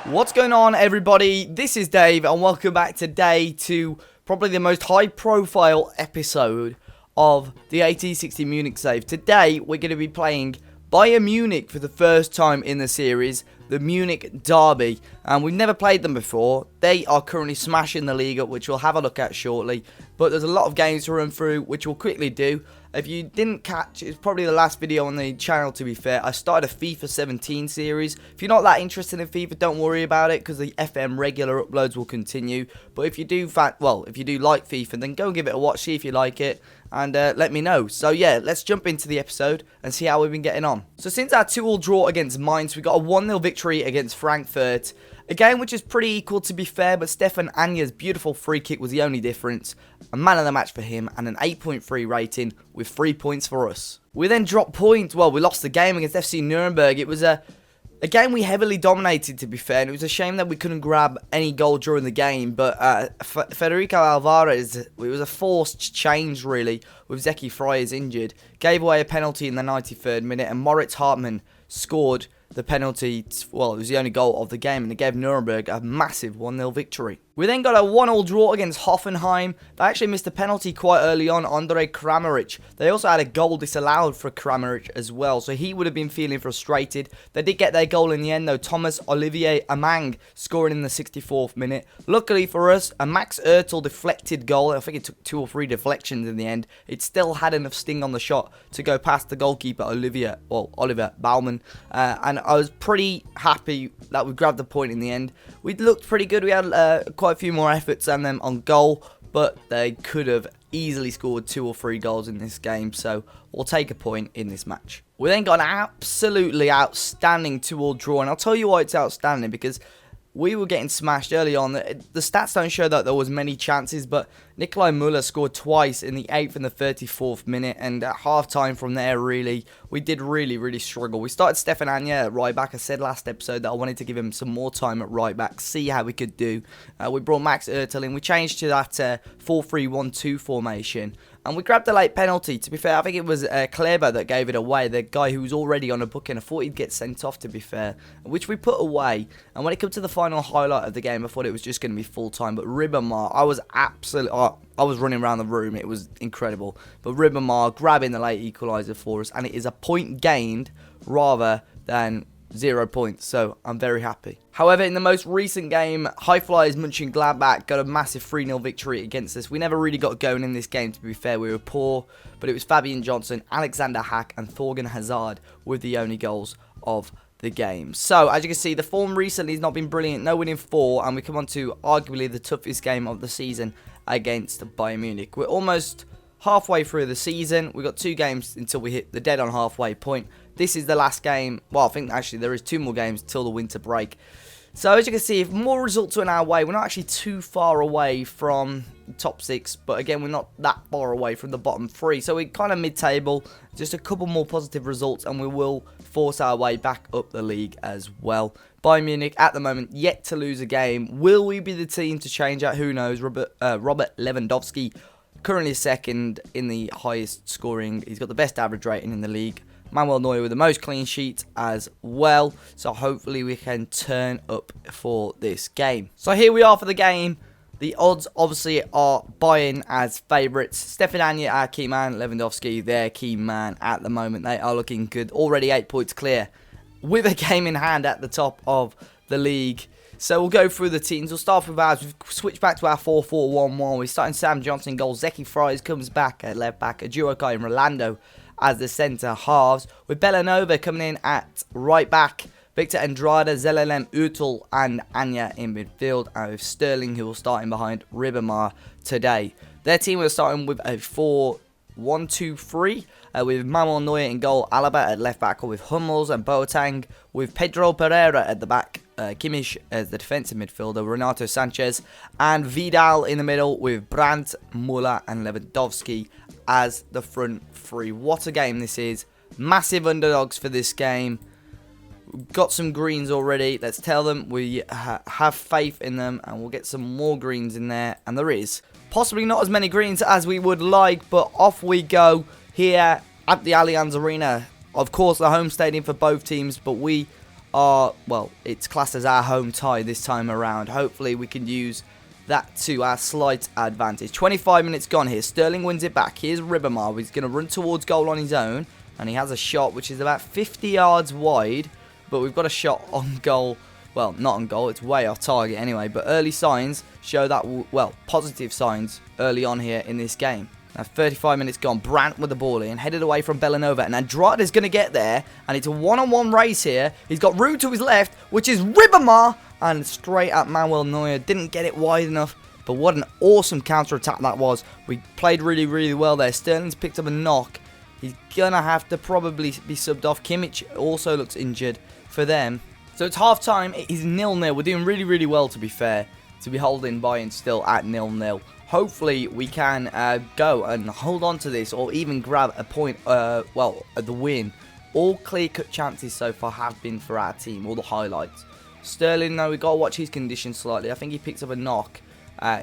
What's going on, everybody? This is Dave and welcome back today to probably the most high profile episode of the 1860 Munich save. Today we're going to be playing Bayern Munich for the first time in the series, the Munich Derby, and we've never played them before. They are currently smashing the league up, which we'll have a look at shortly, but there's a lot of games to run through, which we'll quickly do. If you didn't catch, it's probably the last video on the channel, to be fair. I started a FIFA 17 series. If you're not that interested in FIFA, don't worry about it, because the FM regular uploads will continue. But if you do like FIFA, then go and give it a watch, see if you like it, and let me know. So yeah, let's jump into the episode and see how we've been getting on. So since our 2-2 draw against Mainz, we got a 1-0 victory against Frankfurt. A game which is pretty equal, to be fair, but Stefan Anya's beautiful free kick was the only difference. A man of the match for him and an 8.3 rating with 3 points for us. We then dropped points. Well, we lost the game against FC Nuremberg. It was a game we heavily dominated, to be fair, and it was a shame that we couldn't grab any goal during the game, but Federico Alvarez, it was a forced change, really, with Zeki Fryers injured. Gave away a penalty in the 93rd minute, and Moritz Hartmann scored the penalty. Well, it was the only goal of the game, and it gave Nuremberg a massive 1-0 victory. We then got a 1-1 draw against Hoffenheim. They actually missed a penalty quite early on, Andre Kramaric. They also had a goal disallowed for Kramaric as well, so he would have been feeling frustrated. They did get their goal in the end, though. Thomas Olivier Amang scoring in the 64th minute. Luckily for us, a Max Ertl deflected goal. I think it took 2 or 3 deflections in the end. It still had enough sting on the shot to go past the goalkeeper, Oliver Baumann, and I was pretty happy that we grabbed the point in the end. We looked pretty good. We had quite a few more efforts than them on goal, but they could have easily scored 2 or 3 goals in this game, so we'll take a point in this match. We then got an absolutely outstanding 2-2 draw, and I'll tell you why it's outstanding, because we were getting smashed early on. The stats don't show that there was many chances, but Nikolai Müller scored twice in the 8th and the 34th minute, and at half-time from there, really, we did really struggle. We started Stefan Anya at right back. I said last episode that I wanted to give him some more time at right back, see how we could do. We brought Max Ertl in. We changed to that 4-3-1-2 formation, and we grabbed a late penalty. To be fair, I think it was Kleber that gave it away, the guy who was already on a booking. I thought he'd get sent off, to be fair, which we put away. And when it comes to the final highlight of the game, I thought it was just going to be full-time, but Ribamar, I was running around the room. It was incredible. But Ribamar grabbing the late equaliser for us, and it is a point gained rather than 0 points, so I'm very happy. However, in the most recent game, High Flyers Mönchengladbach got a massive 3-0 victory against us. We never really got going in this game, to be fair. We were poor, but it was Fabian Johnson, Alexander Hack, and Thorgan Hazard with the only goals of the game. So, as you can see, the form recently has not been brilliant. No winning 4, and we come on to arguably the toughest game of the season against Bayern Munich. We're almost halfway through the season. We've got 2 games until we hit the dead on halfway point. This is the last game. Well, I think actually there is 2 more games till the winter break. So as you can see, if more results are in our way, we're not actually too far away from top 6, but again, we're not that far away from the bottom 3. So we're kind of mid-table, just a couple more positive results, and we will force our way back up the league as well. Bayern Munich, at the moment, yet to lose a game. Will we be the team to change that? Who knows? Robert Lewandowski, currently second in the highest scoring. He's got the best average rating in the league. Manuel Neuer with the most clean sheets as well. So hopefully we can turn up for this game. So here we are for the game. The odds obviously are Bayern as favourites. Stefan Anya, our key man. Lewandowski, their key man at the moment. They are looking good. Already 8 points clear with a game in hand at the top of the league. So we'll go through the teams. We'll start with ours. We've switched back to our 4-4-1-1. We're starting Sam Johnson goal. Zeki Fryers comes back at left back. Adjuokai and Rolando as the centre halves, with Bellanova coming in at right back, Victor Andrade, Zelelem, Ertl and Anya in midfield, and with Sterling, who will start in behind Ribamar today. Their team was starting with a 4-1-2-3, with Manuel Neuer in goal, Alaba at left back with Hummels and Boateng, with Pedro Pereira at the back, Kimmich as the defensive midfielder, Renato Sanchez, and Vidal in the middle with Brandt, Müller and Lewandowski as the front 3. What a game this is. Massive underdogs for this game. We've got some greens already. Let's tell them we have faith in them, and we'll get some more greens in there. And there is possibly not as many greens as we would like, but off we go here at the Allianz Arena. Of course, the home stadium for both teams, but we well, it's classed as our home tie this time around. Hopefully we can use that to our slight advantage. 25 minutes gone here. Sterling wins it back. Here's Ribamar. He's going to run towards goal on his own. And he has a shot which is about 50 yards wide. But we've got a shot on goal. Well, not on goal. It's way off target anyway. But early signs show that, well, positive signs early on here in this game. Now 35 minutes gone. Brandt with the ball in. Headed away from Bellanova. And Andrade's going to get there. And it's a one-on-one race here. He's got room to his left, which is Ribamar. And straight at Manuel Neuer. Didn't get it wide enough. But what an awesome counter-attack that was. We played really, really well there. Sterling's picked up a knock. He's going to have to probably be subbed off. Kimmich also looks injured for them. So it's half-time. It is 0-0. We're doing really, really well, to be fair, to be holding Bayern still at 0-0. Hopefully, we can go and hold on to this or even grab a point, well, the win. All clear-cut chances so far have been for our team, all the highlights. Sterling, though, we've got to watch his condition slightly. I think he picks up a knock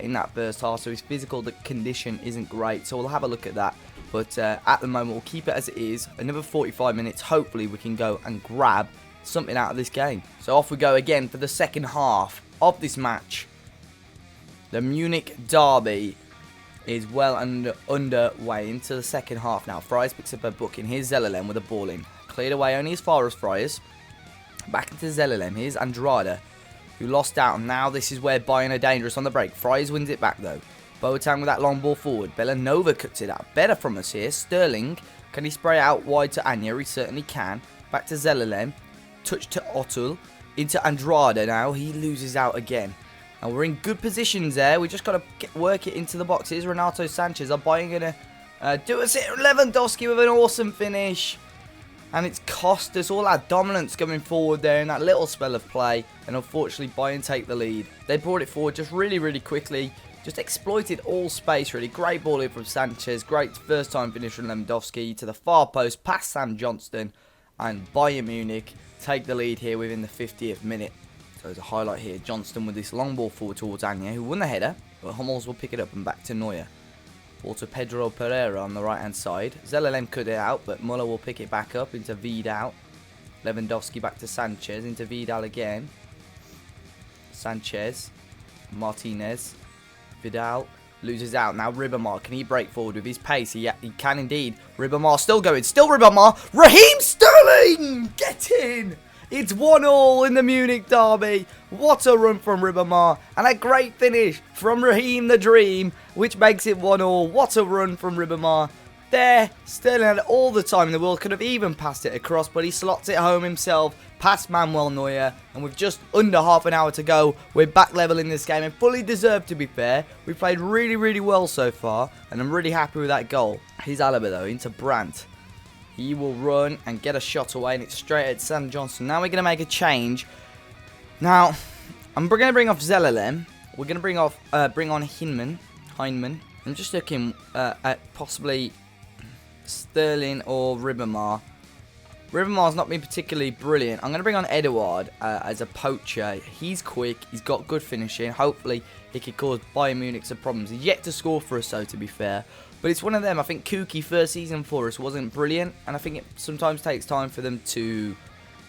in that first half, so his physical condition isn't great. So we'll have a look at that. But at the moment, we'll keep it as it is. Another 45 minutes. Hopefully, we can go and grab something out of this game. So off we go again for the second half of this match. The Munich derby is well underway into the second half now. Fries picks up a booking. Here's Zellerlem with the ball in. Cleared away only as far as Fries. Back into Zellerlem. Here's Andrade, who lost out. Now this is where Bayern are dangerous on the break. Fries wins it back though. Boateng with that long ball forward. Bellanova cuts it out. Better from us here. Sterling, can he spray out wide to Anya? He certainly can. Back to Zellerlem. Touch to Otul. Into Andrade now. He loses out again. And we're in good positions there. We just got to work it into the boxes. Renato Sanchez. Are Bayern going to do us it? Lewandowski with an awesome finish. And it's cost us all our dominance coming forward there in that little spell of play. And unfortunately, Bayern take the lead. They brought it forward just really, really quickly. Just exploited all space, really. Great ball in from Sanchez. Great first time finish from Lewandowski to the far post, past Sam Johnston. And Bayern Munich take the lead here within the 50th minute. So there's a highlight here. Johnston with this long ball forward towards Anya, who won the header. But Hummels will pick it up and back to Neuer. Ball to Pedro Pereira on the right-hand side. Zellerlem cut it out, but Muller will pick it back up into Vidal. Lewandowski back to Sanchez, into Vidal again. Sanchez. Martinez. Vidal loses out. Now Ribamar, can he break forward with his pace? He can indeed. Ribamar still going. Still Ribamar. Raheem Sterling! Get in! It's 1-1 in the Munich derby. What a run from Ribamar. And a great finish from Raheem the Dream, which makes it 1-1. What a run from Ribamar. There, Sterling had all the time in the world. Could have even passed it across, but he slots it home himself past Manuel Neuer. And with just under half an hour to go, we're back level in this game. And fully deserved, to be fair. We played really, really well so far. And I'm really happy with that goal. Here's Alaba, though, into Brandt. He will run and get a shot away, and it's straight at Sam Johnston. Now we're going to make a change. Now, we're going to bring off Zellerlem. We're going to bring on Heinemann. I'm just looking at possibly Sterling or Ribamar. Ribamar's not been particularly brilliant. I'm going to bring on Eduard as a poacher. He's quick. He's got good finishing. Hopefully, he could cause Bayern Munich some problems. He's yet to score for us, though, to be fair. But it's one of them. I think Kuki, first season for us, wasn't brilliant. And I think it sometimes takes time for them to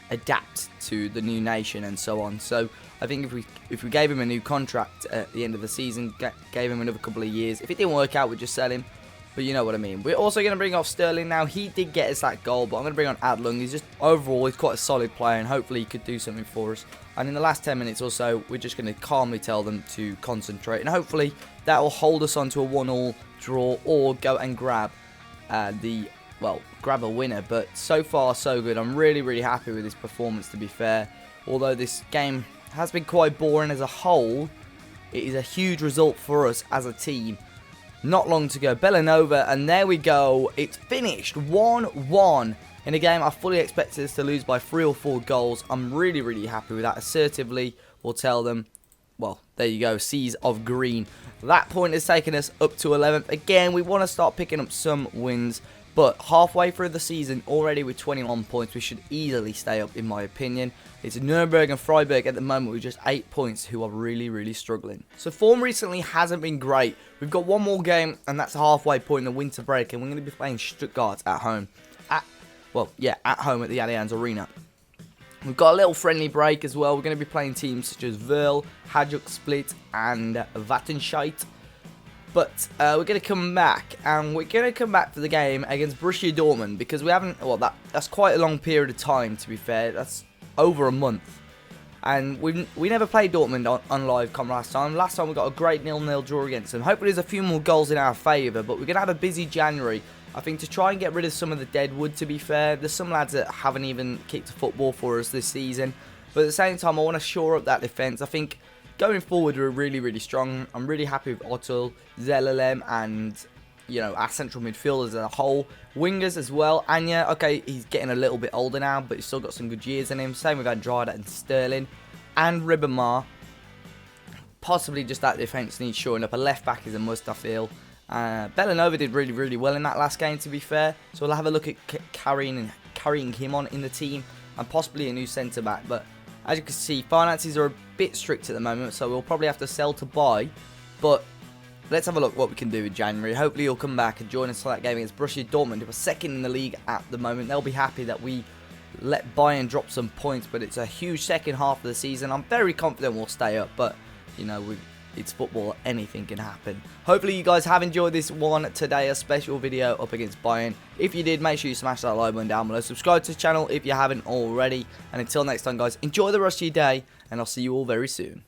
adapt to the new nation and so on. So I think if we gave him a new contract at the end of the season, gave him another couple of years, if it didn't work out, we'd just sell him. But you know what I mean. We're also going to bring off Sterling now. He did get us that goal, but I'm going to bring on Adlung. He's just, overall, he's quite a solid player, and hopefully he could do something for us. And in the last 10 minutes or so, we're just going to calmly tell them to concentrate. And hopefully that will hold us on to a 1-1 draw, or go and grab grab a winner. But so far, so good. I'm really, really happy with this performance, to be fair. Although this game has been quite boring as a whole, it is a huge result for us as a team. Not long to go. Bellanova, and there we go. It's finished 1-1 in a game I fully expected us to lose by 3 or 4 goals. I'm really, really happy with that. Assertively, we'll tell them, well, there you go, seas of green. That point has taken us up to 11th. Again, we want to start picking up some wins, but halfway through the season, already with 21 points, we should easily stay up, in my opinion. It's Nuremberg and Freiburg at the moment with just 8 points, who are really, really struggling. So form recently hasn't been great. We've got one more game, and that's a halfway point in the winter break, and we're going to be playing Stuttgart at home. At home at the Allianz Arena. We've got a little friendly break as well. We're going to be playing teams such as Verl, Hajduk Split, and Wattenscheid. But we're going to come back, and we're going to come back for the game against Borussia Dortmund, because we haven't, well, that's quite a long period of time, to be fair. That's over a month. And we never played Dortmund on live com last time. Last time we got a great 0-0 draw against them. Hopefully there's a few more goals in our favour, but we're going to have a busy January. I think to try and get rid of some of the deadwood, to be fair. There's some lads that haven't even kicked a football for us this season. But at the same time, I want to shore up that defence. I think going forward, we're really, really strong. I'm really happy with Otto, Zelalem, and, you know, our central midfielders as a whole. Wingers as well. Anya, okay, he's getting a little bit older now, but he's still got some good years in him. Same with Andrada and Sterling. And Ribamar. Possibly just that defence needs shoring up. A left back is a must, I feel. Bellanova did really, really well in that last game, to be fair. So we'll have a look at carrying him on in the team. And possibly a new centre-back. But as you can see, finances are a bit strict at the moment. So we'll probably have to sell to buy. But let's have a look what we can do in January. Hopefully he'll come back and join us for that game against Borussia Dortmund, who are second in the league at the moment. They'll be happy that we let Bayern drop some points. But it's a huge second half of the season. I'm very confident we'll stay up. But, you know, it's football, anything can happen. Hopefully you guys have enjoyed this one today, a special video up against Bayern. If you did, make sure you smash that like button down below. Subscribe to the channel if you haven't already. And until next time, guys, enjoy the rest of your day, and I'll see you all very soon.